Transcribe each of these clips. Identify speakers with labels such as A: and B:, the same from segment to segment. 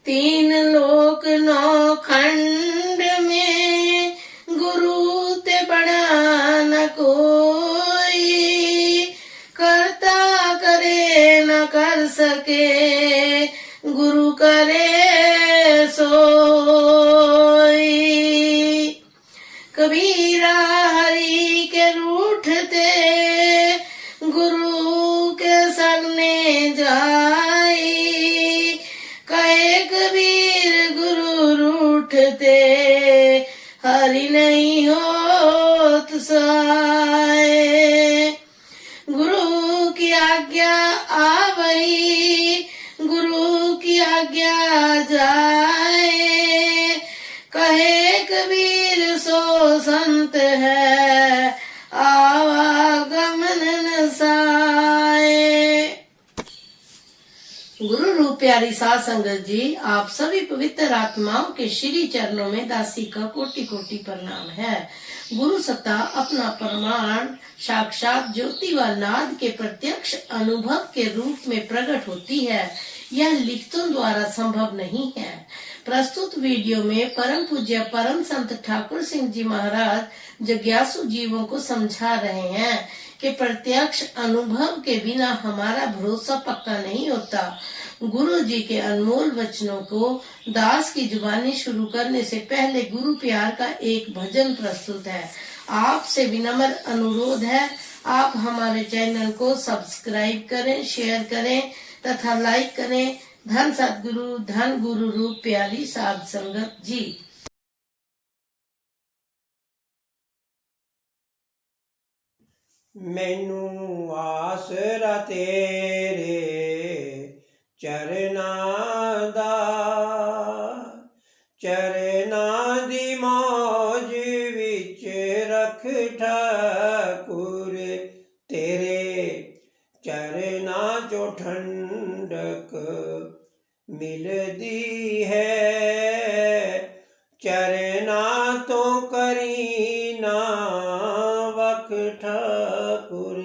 A: तीन लोक नौ खंड में गुरु ते बड़ा न कोई, करता करे न कर सके गुरु करे सोई। कबीरा हरि के रूठते गुरु के सरने जाई, कहे कबीर गुरु रूठते हरि नहीं होत सहाय। गुरु की आज्ञा आवई गुरु की आज्ञा जाए, कहे कबीर सो संत है आवागमन न साए। गुरु रूप प्यारी साध संगत जी, आप सभी पवित्र आत्माओं के श्री चरणों में दासी का कोटि कोटि प्रणाम है। गुरु सत्ता अपना प्रमाण साक्षात ज्योति व नाद के प्रत्यक्ष अनुभव के रूप में प्रकट होती है। यह लिखतों द्वारा संभव नहीं है। प्रस्तुत वीडियो में परम पूज्य परम संत ठाकुर सिंह जी महाराज जिज्ञासु जीवों को समझा रहे हैं कि प्रत्यक्ष अनुभव के बिना हमारा भरोसा पक्का नहीं होता। गुरु जी के अनमोल वचनों को दास की जुबानी शुरू करने से पहले गुरु प्यार का एक भजन प्रस्तुत है। आपसे विनम्र अनुरोध है, आप हमारे चैनल को सब्सक्राइब करें, शेयर करें तथा लाइक करें। धन सतगुरु धन गुरु रूप प्यारी साध संगत जी।
B: मैनू आसरा तेरे चरनां दा, चरनां दी मौज विच रख ठाकुर तेरे चरनां चो ठंडक मिलदी है। चरनां तो करी ना वख ठाकुर,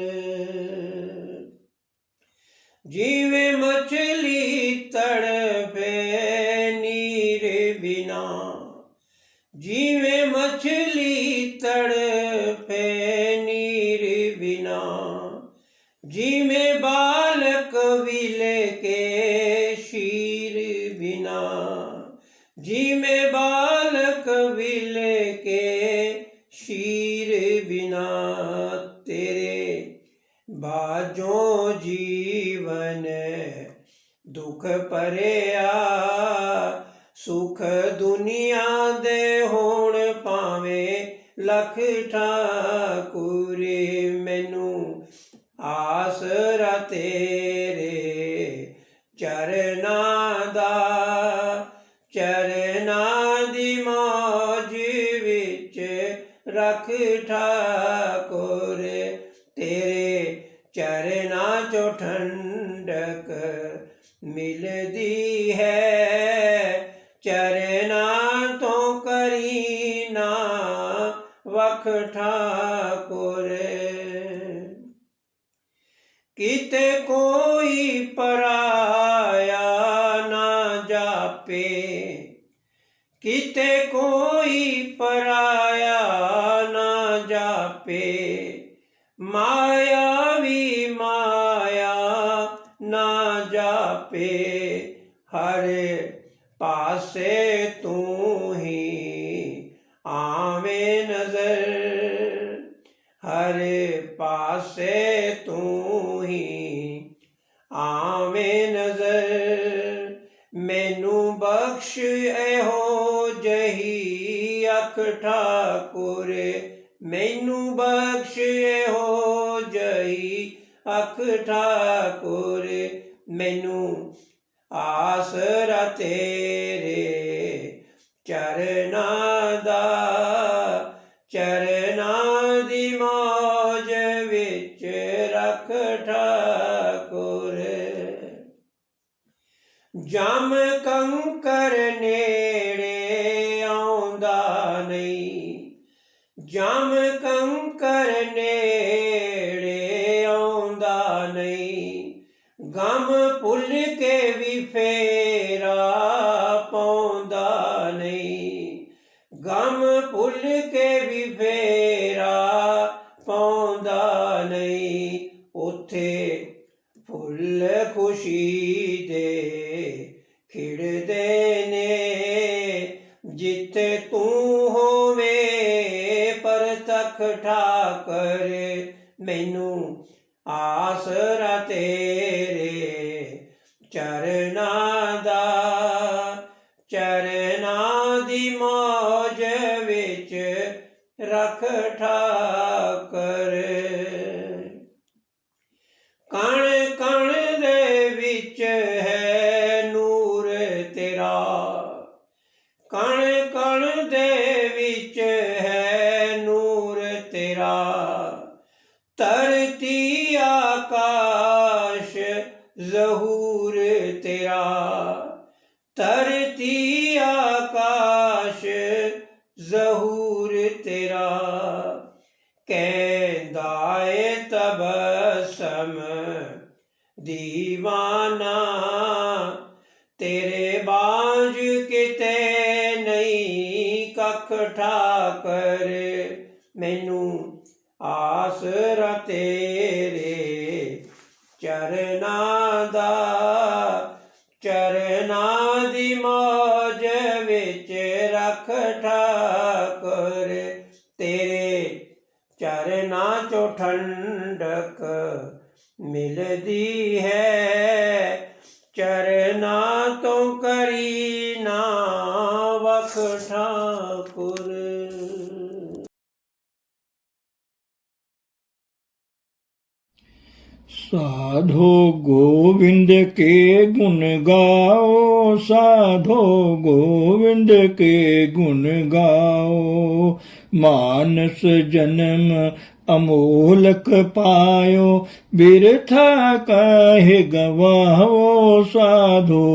B: जीवे मछली तड़पे नीर बिना, जीवे मछली तड़पे नीर बिना, जीवे बालक विले के शीर बिना, जीवे बालक विले के शीर बिना, तेरे बाजों जीवन दुख परेया, सुख दुनिया दे होण पावे लख ठाकुर। मैनू आसरा तेरे चरनां दा, चरनां दी मौज विच रख ठाकुर तेरे चरनां चो ठंडक मिलदी है। चरनां तो करी ना वख ठाकुर, किते कोई पराया ना जापे, किते कोई पराया ना जापे, मायावी माया ना जापे, हर पासे तू ही आवे नजर, हर पासे तू ही आवे नजर। मैनू बख्श एहो जही अख ठाकुर, मैनू बख्श एहो जही अख ठाकुर, मैनू आसरा तेरे चरनां दा, चरनां दी मौज विच रख ठाकुर। जम कंकर नेड़े आउंदा नहीं, जम कंकर नेड़े आउंदा नहीं, गम भुल के भी फेरा ਭੁੱਲ ਕੇ ਵੀ ਫੇਰਾ ਪਾਉਂਦਾ ਨਹੀਂ। ਉੱਥੇ ਫੁੱਲ ਖੁਸ਼ੀ ਦੇ ਖਿੜਦੇ ਨੇ, ਜਿੱਥੇ ਤੂੰ ਹੋਵੇ ਪਰਤਖ ਠਾਕਰ। ਮੈਨੂੰ ਆਸਰਾ ਤੇਰੇ ਚਰਨਾਂ ਦਾ, ਚਰਨਾਂ ਦੀ ਮੌਜ ਵਿੱਚ ਰੱਖ ਠਾਕਰ। ਕਣ ਕਣ ਦੇ ਵਿੱਚ ਹੈ ਨੂਰ ਤੇਰਾ, ਕਣ ਕਣ ਦੇ ਵਿੱਚ ਹੈ ਨੂਰ ਤੇਰਾ। ਧਰਤੀ ਆਕਾਸ਼ ਜ਼ਹੂਰ ਤੇਰਾ, ਧਰਤੀ ਆਕਾਸ਼ ਜ਼ਹੂਰ ਤੇਰਾ। ਕਹਿੰਦਾ ਏ ਤਬਸਮ ਦੀਵਾਨਾ, ਤੇਰੇ ਬਾਝ ਕਿਤੇ ਨਹੀਂ ਕੱਖ ਠਾਕਰ। ਮੈਨੂੰ ਆਸਰਾ ਤੇਰੇ ਚਰਨਾਂ ਦਾ, ਚਰਨਾਂ ਦੀ ਮੌਜ ਵਿੱਚ ਰੱਖ ਠਾਕਰ। ਤੇਰੇ ਚਰਨਾਂ ਚੋਂ ਠੰਡਕ ਮਿਲਦੀ ਹੈ, ਚਰਨਾਂ ਤੋਂ ਕਰੀ ਨਾ ਵਖ ਠਾਕੁਰ।
C: साधो गोविंद के गुण गाओ, साधो गोविंद के गुण गाओ। मानस जन्म अमोलक पायो, बिरथा काहे गवाओ। साधो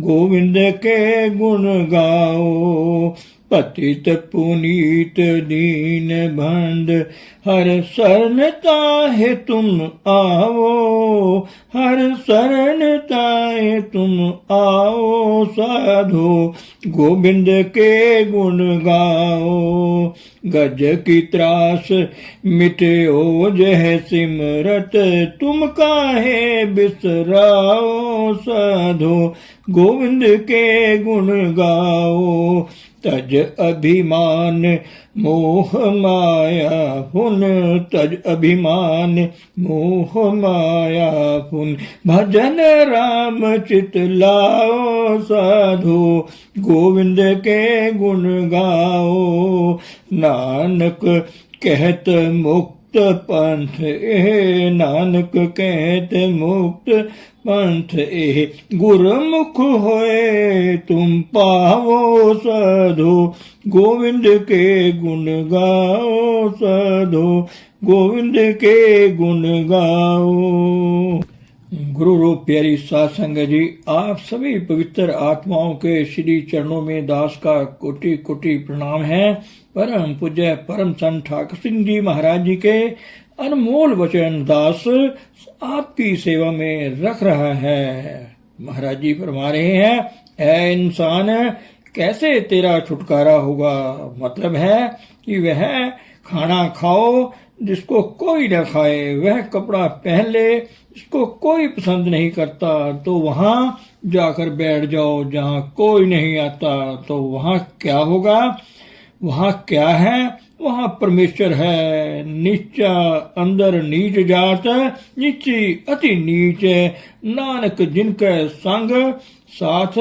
C: गोविंद के गुण गाओ। पतित पुनीत दीन बंद हर शरण ताहे तुम आओ, हर शरण ताहे तुम आओ। साधो गोविंद के गुण गाओ। गज की त्रास मिटो जह सिमरत, तुम काहे बिसराओ। साधो गोविंद के गुण गाओ। तज अभिमान मोह माया पुन, तज अभिमान मोह माया पुन। भजन राम चित लाओ। साधो गोविंद के गुण गाओ। नानक कहत मुक्त पंथ ए, नानक कहत मुक्त पंथ ए। गुरमुख होए तुम पावो। साधो गोविंद के गुण गाओ। साधो गोविंद के गुण गाओ। गुरु रूप प्यारी साध संगत जी, आप सभी पवित्र आत्माओं के श्री चरणों में दास का कोटि कोटि प्रणाम है। परम पूज्य परम संत ठाकुर सिंह जी महाराज जी के अनमोल वचन दास आपकी सेवा में रख रहा है। महाराज जी फरमा रहे हैं, ऐ इंसान कैसे तेरा छुटकारा होगा। मतलब है कि वह खाना खाओ जिसको कोई न खाए, वह कपड़ा पहन ले जिसको कोई पसंद नहीं करता, तो वहां जाकर बैठ जाओ जहां कोई नहीं आता। तो वहां क्या होगा, वहां क्या है, वहां परमेश्वर है। नीचा अंदर नीच जात, नीची अति नीच। नानक जिनके संग साथ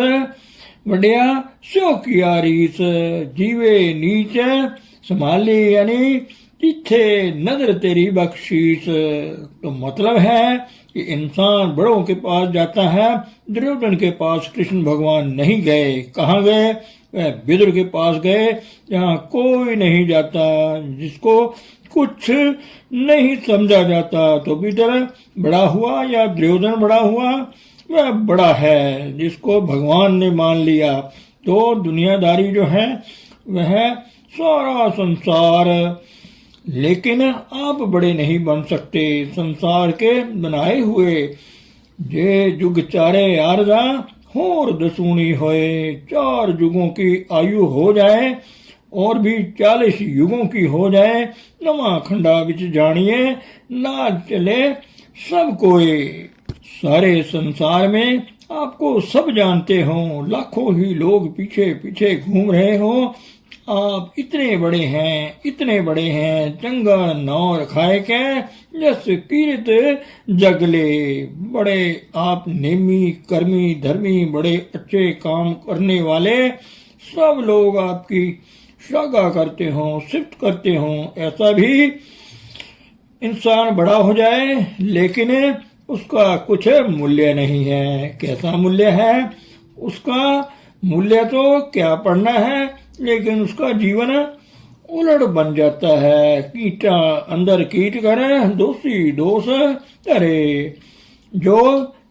C: वड्या स्यो किया रीस। जीवे नीच संभाली यानी जिथे नजर तेरी बख्शीश। तो मतलब है कि इंसान बड़ों के पास जाता है, दुर्योधन के पास कृष्ण भगवान नहीं गए। कहाँ गए, वह विदुर के पास गए जहाँ कोई नहीं जाता, जिसको कुछ नहीं समझा जाता। तो विदुर बड़ा हुआ या दुर्योधन बड़ा हुआ, वह बड़ा है जिसको भगवान ने मान लिया। तो दुनियादारी जो है वह सारा संसार, लेकिन आप बड़े नहीं बन सकते। संसार के बनाए हुए जे जुग चारे आरदा होर दसूनी होए। 4 जुगों की आयु हो जाए और भी 40 युगों की हो जाए, नवा खंडा विच जानिए, नाज चले सब कोई। सारे संसार में आपको सब जानते हो, लाखों ही लोग पीछे पीछे घूम रहे हो, आप इतने बड़े हैं, चंगा नौर खाए के जस कीरत जगले। बड़े आप नेमी कर्मी धर्मी, बड़े अच्छे काम करने वाले, सब लोग आपकी श्लाघा करते हो, सिफ्त करते हो। ऐसा भी इंसान बड़ा हो जाए लेकिन उसका कुछ मूल्य नहीं है। कैसा मूल्य है उसका? मूल्य तो क्या पढ़ना है, लेकिन उसका जीवन उलट बन जाता है। कीटा अंदर कीट करे, दोषी दोष करे। जो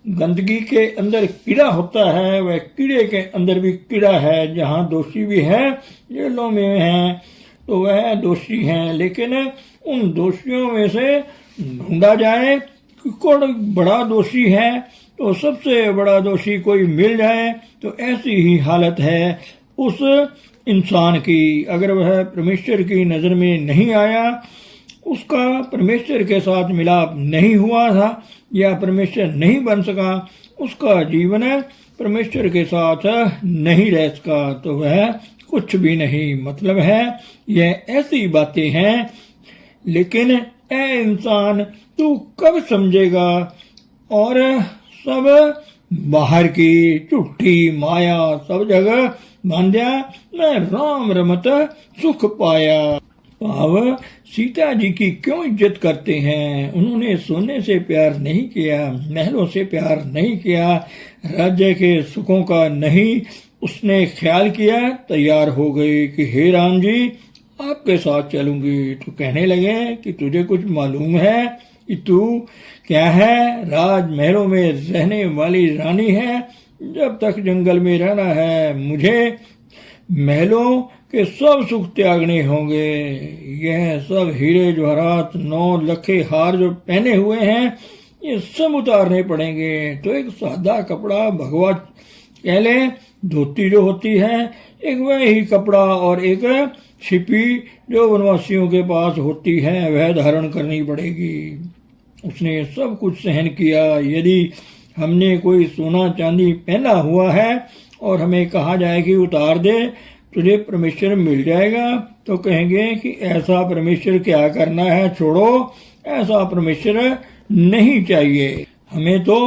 C: गंदगी के अंदर कीड़ा होता है, वह कीड़े के अंदर भी कीड़ा है। जहाँ दोषी भी है, जेलों में है, तो वह दोषी हैं। लेकिन उन दोषियों में से ढूंढा जाए कि कौन बड़ा दोषी है, तो सबसे बड़ा दोषी कोई मिल जाए तो ऐसी ही हालत है उस इंसान की। अगर वह परमेश्वर की नजर में नहीं आया, उसका परमेश्वर के साथ मिलाप नहीं हुआ था या परमेश्वर नहीं बन सका, उसका जीवन परमेश्वर के साथ नहीं रह सका, तो वह कुछ भी नहीं। मतलब है यह ऐसी बातें हैं। लेकिन ऐ इंसान, तू कब समझेगा? और सब बाहर की झूठी माया सब जगह बांध्या, मैं राम रमत सुख पाया। भाव सीता जी की क्यों इज्जत करते हैं? उन्होंने सोने से प्यार नहीं किया, महलों से प्यार नहीं किया, राज्य के सुखों का नहीं उसने ख्याल किया। तैयार हो गई कि हे राम जी, आपके साथ चलूंगी। तो कहने लगे कि तुझे कुछ मालूम है कि तू क्या है? राजमहलों में रहने वाली रानी है। जब तक जंगल में रहना है, मुझे महलों के सब सुख त्यागने होंगे। यह सब हीरे जवाहरात 9 लखे हार जो पहने हुए हैं, ये सब उतारने पड़ेंगे। तो एक सादा कपड़ा, भगवा कह ले, धोती जो होती है, एक वही कपड़ा और एक छिपी जो वनवासियों के पास होती है, वह धारण करनी पड़ेगी। उसने सब कुछ सहन किया। यदि हमने कोई सोना चांदी पहना हुआ है और हमें कहा जाए कि उतार दे, तुझे परमेश्वर मिल जाएगा, तो कहेंगे कि ऐसा परमेश्वर क्या करना है, छोड़ो, ऐसा परमेश्वर नहीं चाहिए। हमें तो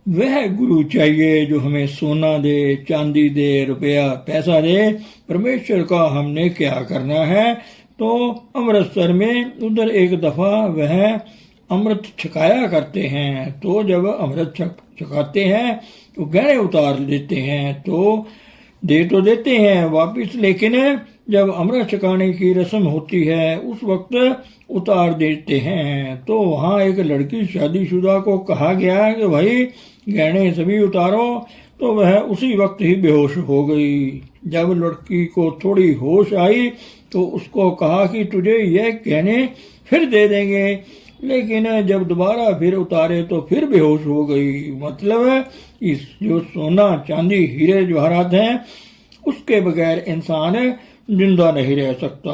C: वह गुरु चाहिए जो हमें सोना दे, चांदी दे, रुपया पैसा दे। परमेश्वर का हमने क्या करना है? तो अमृतसर में उधर एक दफा वह अमृत छकाया करते हैं। तो जब अमृत छकाते हैं तो गहने उतार देते हैं, तो देते हैं वापिस। लेकिन जब अमृत छकाने की रस्म होती है, उस वक्त उतार देते हैं। तो वहाँ एक लड़की शादीशुदा को कहा गया कि भाई गहने सभी उतारो, तो वह उसी वक्त ही बेहोश हो गई। जब लड़की को थोड़ी होश आई तो उसको कहा कि तुझे यह गहने फिर दे देंगे, लेकिन जब दोबारा फिर उतारे तो फिर बेहोश हो गई। मतलब इस जो सोना चांदी हीरे जवाहरात हैं, उसके बगैर इंसान जिंदा नहीं रह सकता,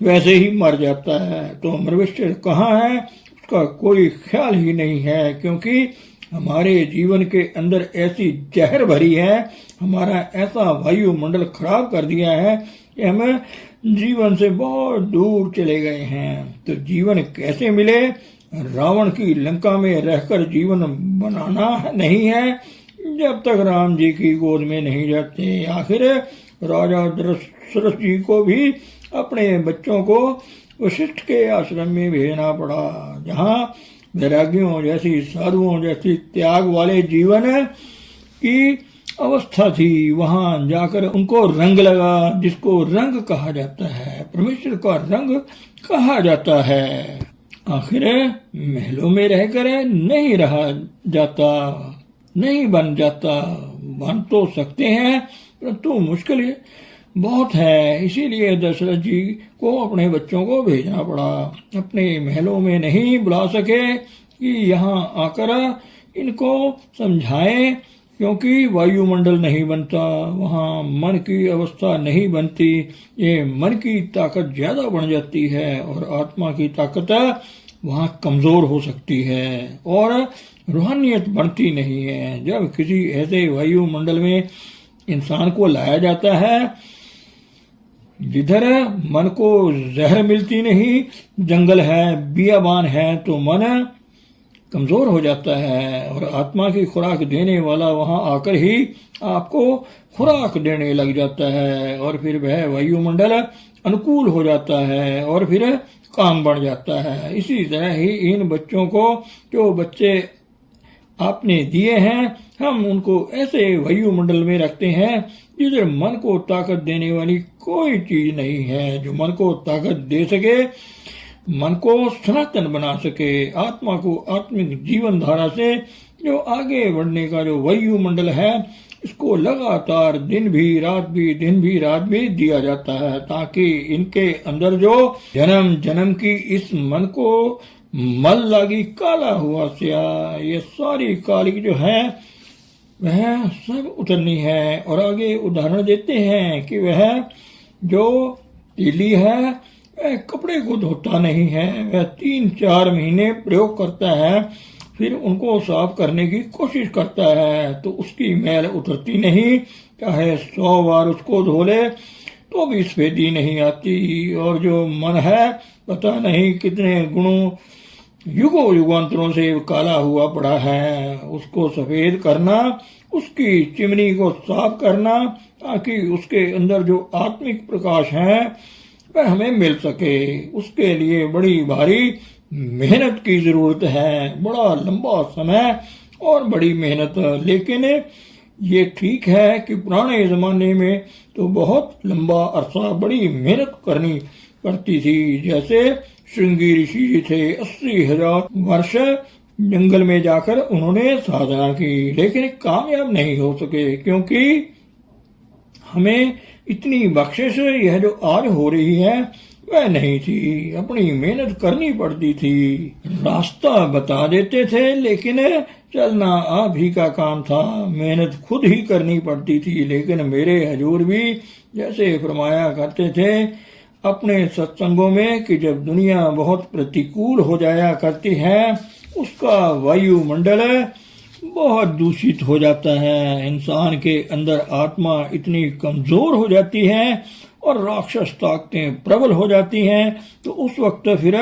C: वैसे ही मर जाता है। तो परमेश्वर कहाँ है, उसका कोई ख्याल ही नहीं है। क्योंकि हमारे जीवन के अंदर ऐसी जहर भरी है, हमारा ऐसा वायुमंडल खराब कर दिया है कि हम जीवन से बहुत दूर चले गए हैं। तो जीवन कैसे मिले? रावण की लंका में रहकर जीवन बनाना नहीं है, जब तक राम जी की गोद में नहीं जाते। आखिर राजा दशरथ जी को भी अपने बच्चों को वशिष्ठ के आश्रम में भेजना पड़ा, जहाँ वैरागियों जैसी, साधुओं जैसी त्याग वाले जीवन की अवस्था थी। वहां जाकर उनको रंग लगा, जिसको रंग कहा जाता है, परमेश्वर का रंग कहा जाता है। आखिर महलों में रहकर नहीं रहा जाता, नहीं बन जाता। बन तो सकते हैं परंतु मुश्किल बहुत है। इसीलिए दशरथ जी को अपने बच्चों को भेजना पड़ा। अपने महलों में नहीं बुला सके कि यहाँ आकर इनको समझाएं क्योंकि वायुमंडल नहीं बनता, वहाँ मन की अवस्था नहीं बनती। ये मन की ताकत ज्यादा बढ़ जाती है और आत्मा की ताकत वहाँ कमजोर हो सकती है और रूहानियत बनती नहीं है। जब किसी ऐसे वायुमंडल में इंसान को लाया जाता है जिधर मन को जहर मिलती नहीं, जंगल है, बियाबान है, तो मन कमजोर हो जाता है और आत्मा की खुराक देने वाला वहां आकर ही आपको खुराक देने लग जाता है और फिर वह वायुमंडल अनुकूल हो जाता है और फिर काम बढ़ जाता है। इसी तरह ही इन बच्चों को, जो बच्चे आपने दिए हैं, हम उनको ऐसे वायुमंडल में रखते हैं जिधर मन को ताकत देने वाली कोई चीज नहीं है, जो मन को ताकत दे सके, मन को सनातन बना सके, आत्मा को आत्मिक जीवन धारा से जो आगे बढ़ने का जो वायुमंडल है, इसको लगातार दिन भी रात भी दिया जाता है, ताकि इनके अंदर जो जन्म जन्म की इस मन को मल लागी काला हुआ स्या, ये सारी कालिक जो है वह सब उतरनी है। और आगे उदाहरण देते हैं कि वह जो तीली है वह कपड़े को धोता नहीं है, वह 3-4 महीने प्रयोग करता है, फिर उनको साफ करने की कोशिश करता है तो उसकी मैल उतरती नहीं, चाहे 100 बार उसको धो ले तो भी सफेदी नहीं आती। और जो मन है पता नहीं कितने गुणों युगांतरों से काला हुआ पड़ा है, उसको सफेद करना, उसकी चिमनी को साफ करना, ताकि उसके अंदर जो आत्मिक प्रकाश है वह हमें मिल सके। उसके लिए बड़ी भारी मेहनत की जरूरत है, बड़ा लंबा समय और बड़ी मेहनत। लेकिन ये ठीक है कि पुराने जमाने में तो बहुत लंबा अरसा बड़ी मेहनत करनी पड़ती थी। जैसे श्रृंगी ऋषि जी थे, 80,000 वर्ष जंगल में जाकर उन्होंने साधना की, लेकिन कामयाब नहीं हो सके, क्योंकि हमें इतनी बख्शिश यह जो आज हो रही है वह नहीं थी, अपनी मेहनत करनी पड़ती थी। रास्ता बता देते थे लेकिन चलना आप ही का काम था, मेहनत खुद ही करनी पड़ती थी। लेकिन मेरे हजूर भी जैसे फरमाया करते थे अपने सत्संगों में कि जब दुनिया बहुत प्रतिकूल हो जाया करती है, उसका वायुमंडल बहुत दूषित हो जाता है, इंसान के अंदर आत्मा इतनी कमजोर हो जाती है और राक्षस ताकतें प्रबल हो जाती हैं, तो उस वक्त फिर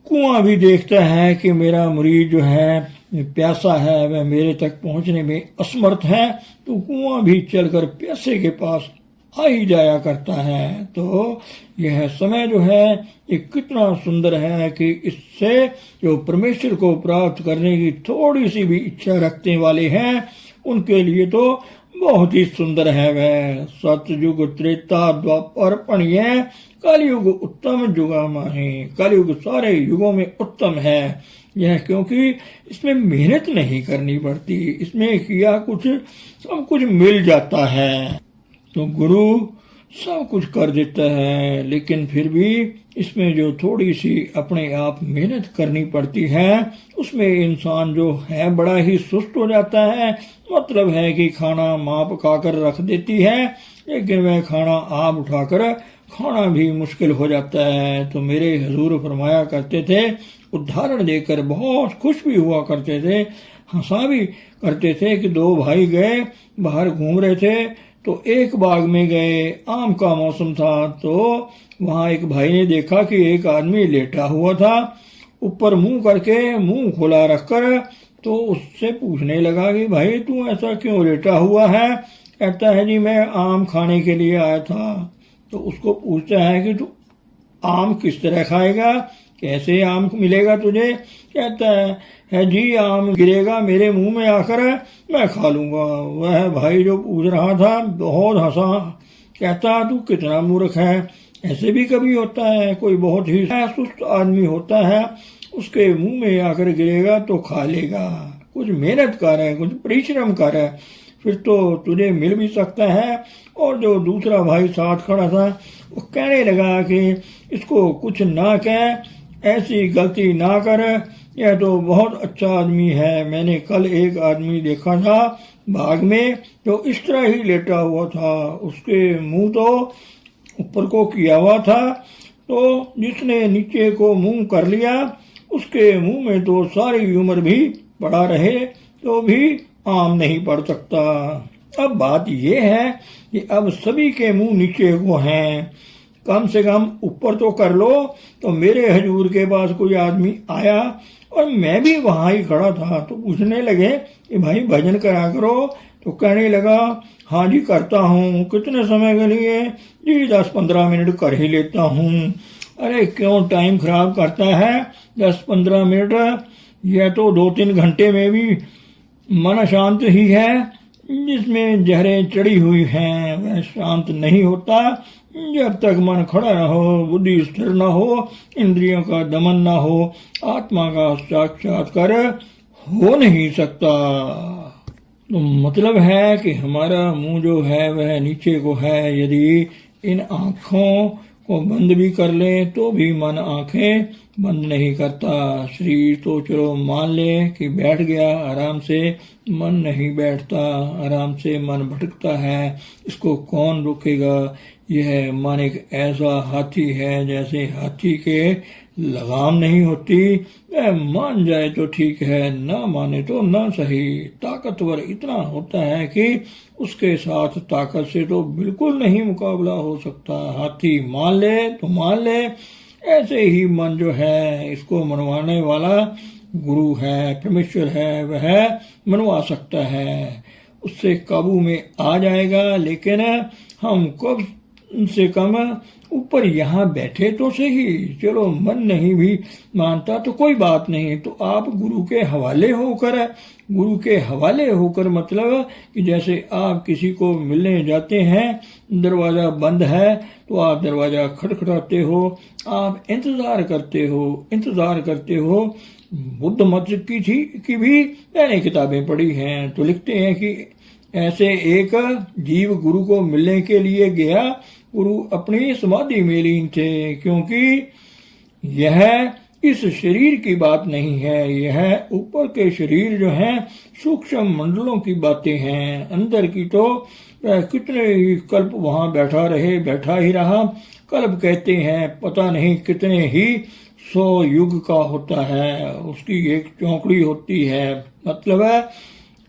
C: कुआं भी देखता है कि मेरा मुरीद जो है प्यासा है, वह मेरे तक पहुंचने में असमर्थ है, तो कुआं भी चलकर प्यासे के पास आ ही जाया करता है। तो यह समय जो है ये कितना सुंदर है कि इससे जो परमेश्वर को प्राप्त करने की थोड़ी सी भी इच्छा रखने वाले हैं उनके लिए तो बहुत ही सुंदर है। वह सतयुग त्रेता द्वापर पणिये कलयुग उत्तम जुगा माहे, कलयुग सारे युगों में उत्तम है यह, क्योंकि इसमें मेहनत नहीं करनी पड़ती, इसमें किया कुछ सब कुछ मिल जाता है। तो गुरु सब कुछ कर देता है, लेकिन फिर भी इसमें जो थोड़ी सी अपने आप मेहनत करनी पड़ती है उसमें इंसान जो है बड़ा ही सुस्त हो जाता है। मतलब है कि खाना माँ पकाकर रख देती है, लेकिन वह खाना आप उठाकर खाना भी मुश्किल हो जाता है। तो मेरे हजूर फरमाया करते थे, उदाहरण देकर बहुत खुश भी हुआ करते थे, हंसा भी करते थे कि 2 भाई गए बाहर घूम रहे थे, तो एक बाग में गए, आम का मौसम था, तो वहां एक भाई ने देखा कि एक आदमी लेटा हुआ था, ऊपर मुंह करके, मुंह खोला रखकर, तो उससे पूछने लगा कि भाई तू ऐसा क्यों लेटा हुआ है? कहता है जी मैं आम खाने के लिए आया था। तो उसको पूछता है कि तू आम किस तरह खाएगा, कैसे आम मिलेगा तुझे? कहता है जी आम गिरेगा मेरे मुंह में आकर, मैं खा लूंगा। वह भाई जो पूछ रहा था बहुत हंसा, कहता तू कितना मूर्ख है, ऐसे भी कभी होता है, कोई बहुत ही सुस्त आदमी होता है उसके मुंह में आकर गिरेगा तो खा लेगा, कुछ मेहनत कर है, कुछ परिश्रम कर है, फिर तो तुझे मिल भी सकता है। और जो दूसरा भाई साथ खड़ा था वो कहने लगा कि इसको कुछ ना कह, ऐसी गलती ना कर, यह तो बहुत अच्छा आदमी है। मैंने कल एक आदमी देखा था बाग में, जो इस तरह ही लेटा हुआ था, उसके मुंह तो ऊपर को किया हुआ था, तो जिसने नीचे को मुंह कर लिया उसके मुंह में तो सारी उम्र भी पड़ा रहे तो भी आम नहीं पड़ सकता। अब बात यह है कि अब सभी के मुंह नीचे को हैं, कम से कम ऊपर तो कर लो। तो मेरे हजूर के पास कोई आदमी आया और मैं भी वहां ही खड़ा था, तो पूछने लगे कि भाई भजन करा करो। तो कहने लगा हाँ जी करता हूँ। कितने समय के लिए? जी 10-15 मिनट कर ही लेता हूँ। अरे क्यों टाइम खराब करता है? 10-15 मिनट, यह तो 2-3 घंटे में भी मन शांत ही है। जिसमें जहरें चढ़ी हुई हैं वह शांत नहीं होता जब तक मन खड़ा न हो, बुद्धि स्थिर न हो, इंद्रियों का दमन न हो, आत्मा का साक्षात्कार हो नहीं सकता। तो मतलब है कि हमारा मुंह जो है वह नीचे को है। यदि इन आँखों को बंद भी कर ले तो भी मन आंखें बंद नहीं करता। शरीर तो चलो मान ले कि बैठ गया, आराम से मन नहीं बैठता, आराम से मन भटकता है। इसको कौन रोकेगा? यह मन एक ऐसा हाथी है, जैसे हाथी के लगाम नहीं होती, वह मान जाए तो ठीक है, ना माने तो ना सही। ताकतवर इतना होता है कि उसके साथ ताकत से तो बिल्कुल नहीं मुकाबला हो सकता। हाथी मान ले तो मान ले। ऐसे ही मन जो है, इसको मनवाने वाला गुरु है, परमेश्वर है, वह मनवा सकता है, उससे काबू में आ जाएगा। लेकिन हम कब से कम ऊपर यहाँ बैठे तो सही, चलो मन नहीं भी मानता तो कोई बात नहीं, तो आप गुरु के हवाले होकर मतलब कि जैसे आप किसी को मिलने जाते हैं, दरवाजा बंद है तो आप दरवाजा खटखटाते हो, आप इंतजार करते हो। बुद्ध मत की भी मैंने किताबें पढ़ी हैं, तो लिखते हैं कि ऐसे एक जीव गुरु को मिलने के लिए गया। गुरु अपनी समाधि में लीन थे, क्योंकि यह इस शरीर की बात नहीं है, यह ऊपर के शरीर जो हैं सूक्ष्म मंडलों की बातें हैं। अंदर की तो वह कितने ही कल्प वहां बैठा ही रहा। कल्प कहते हैं पता नहीं कितने ही 100 युग का होता है, उसकी एक चौकड़ी होती है, मतलब है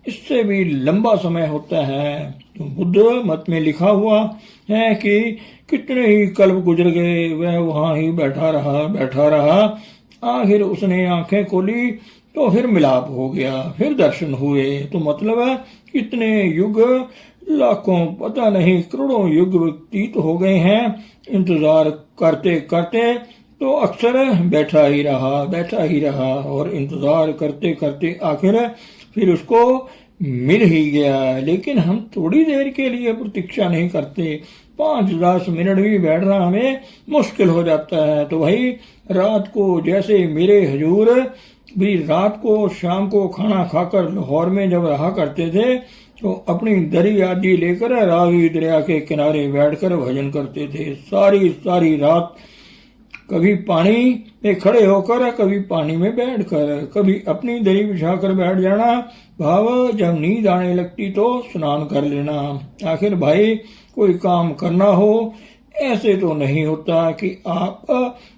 C: इससे भी लंबा समय होता है। तो बुद्ध मत में लिखा हुआ है कि कितने ही कल्प गुजर गए, वह वहां ही बैठा रहा। आखिर उसने आंखें खोली तो फिर मिलाप हो गया, फिर दर्शन हुए। तो मतलब है कितने युग, लाखों, पता नहीं करोड़ों युग व्यतीत हो गए हैं। इंतजार करते करते तो अक्सर बैठा ही रहा और इंतजार करते करते आखिर फिर उसको मिल ही गया। लेकिन हम थोड़ी देर के लिए प्रतीक्षा नहीं करते, 5-10 मिनट भी बैठना हमें मुश्किल हो जाता है। तो भाई रात को जैसे मेरे हजूर भी रात को शाम को खाना खाकर लाहौर में जब रहा करते थे, तो अपनी दरी आदि लेकर रावी दरिया के किनारे बैठकर भजन करते थे। सारी रात कभी पानी में खड़े होकर, कभी पानी में बैठकर, कभी अपनी दरी बिछाकर बैठ जाना, भाव जब नींद आने लगती तो स्नान कर लेना। आखिर भाई कोई काम करना हो, ऐसे तो नहीं होता कि आप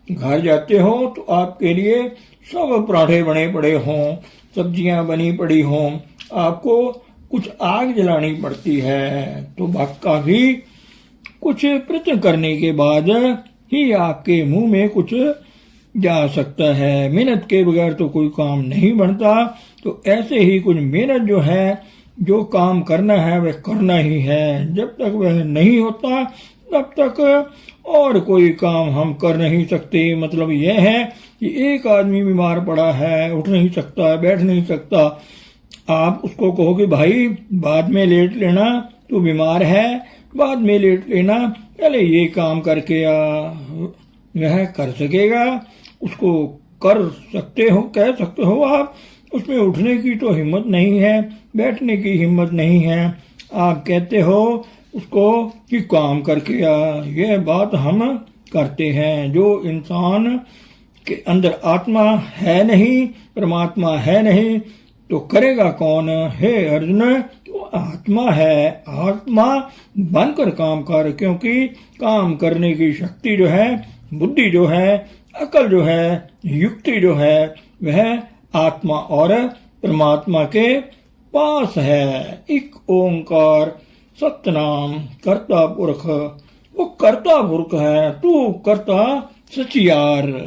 C: घर जाते हो तो आपके लिए सब पराठे बने पड़े हों, सब्जियां बनी पड़ी हों, आपको कुछ आग जलानी पड़ती है। तो काफी कुछ प्रयत्न करने के बाद ही आपके मुंह में कुछ जा सकता है। मेहनत के बगैर तो कोई काम नहीं बनता। तो ऐसे ही कुछ मेहनत जो है, जो काम करना है वह करना ही है। जब तक वह नहीं होता तब तक और कोई काम हम कर नहीं सकते। मतलब यह है कि एक आदमी बीमार पड़ा है, उठ नहीं सकता, बैठ नहीं सकता, आप उसको कहो कि भाई बाद में लेट लेना, तू बीमार है, बाद में लेट लेना, पहले ये काम करके आ, वह कर सकेगा? उसको कर सकते हो, कह सकते हो आप, उसमें उठने की तो हिम्मत नहीं है, बैठने की हिम्मत नहीं है। आप कहते हो उसको कि काम करके आ। यह बात हम करते हैं। जो इंसान कि अंदर आत्मा है नहीं, परमात्मा है नहीं, तो करेगा कौन? हे अर्जुन, तो आत्मा है, आत्मा बनकर काम कर, क्योंकि काम करने की शक्ति जो है, बुद्धि जो है, अकल जो है, युक्ति जो है, वह आत्मा और परमात्मा के पास है। एक ओंकार सतनाम कर्ता पुरख, वो कर्ता पुरख है, तू कर्ता सचियार।